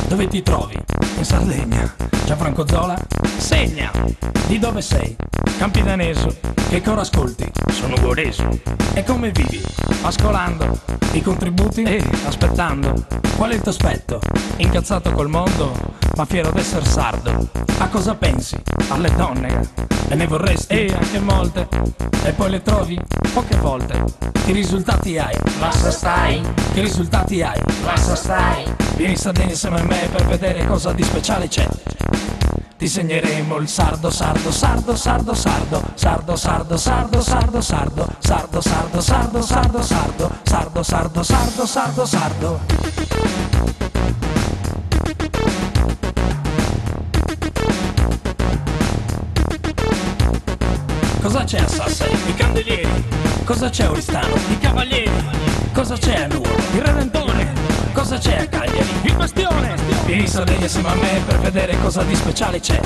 Dove ti trovi? In Sardegna. Gianfranco Zola? Segna! Di dove sei? Campidaneso. Che coro ascolti? Sono goreso. E come vivi? Ascolando. I contributi? Aspettando. Qual è il tuo aspetto? Incazzato col mondo? Ma fiero d'essere sardo. A cosa pensi? Alle donne? E ne vorresti? Anche molte. E poi le trovi? Poche volte. Che risultati hai? Lascia stai, Che risultati hai? lascia stai. Vieni in Sardegna insieme a me per vedere cosa di speciale c'è. Disegneremo il sardo, sardo, sardo, sardo, sardo, sardo, sardo, sardo, sardo, sardo, sardo, sardo, sardo, sardo, sardo, sardo, sardo, sardo, sardo, sardo. Cosa c'è a Sassari? I candelieri. Cosa c'è a Oristano? I cavalieri. Cosa c'è a Nuoro? Il Redentore. Cosa c'è a Cagliari? Il Bastione. Vieni in Sardegna insieme a me per vedere cosa di speciale c'è.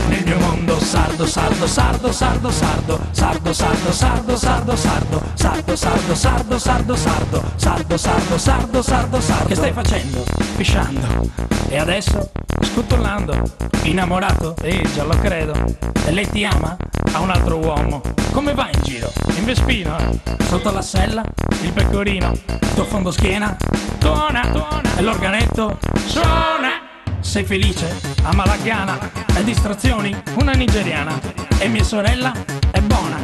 Nel mio mondo sardo, sardo, sardo, sardo, sardo, sardo, sardo, sardo, sardo, sardo, sardo, sardo, sardo, sardo, sardo, sardo, sardo, sardo, sardo, sardo. Che stai facendo? Pisciando. E adesso? Scuttolando. Innamorato? Già lo credo. E lei ti ama? Ha un altro uomo. Come va in giro? In Vespino? Sotto la sella? Il pecorino? Il tuo fondo schiena? Tuona, tuona. E l'organetto? Suona. Sei felice? Ama la ghiana. E distrazioni? Una nigeriana. E mia sorella? È buona.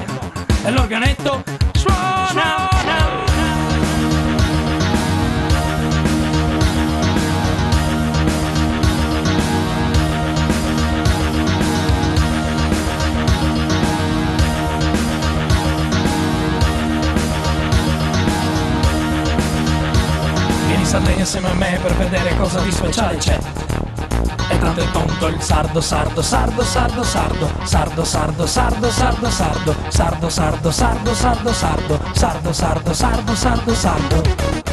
E l'organetto? Suona. Sardegna insieme a me per vedere cosa di speciale c'è. E tanto è tonto il sardo, sardo, sardo, sardo, sardo, sardo, sardo, sardo, sardo, sardo, sardo, sardo, sardo, sardo, sardo, sardo, sardo, sardo, sardo, sardo.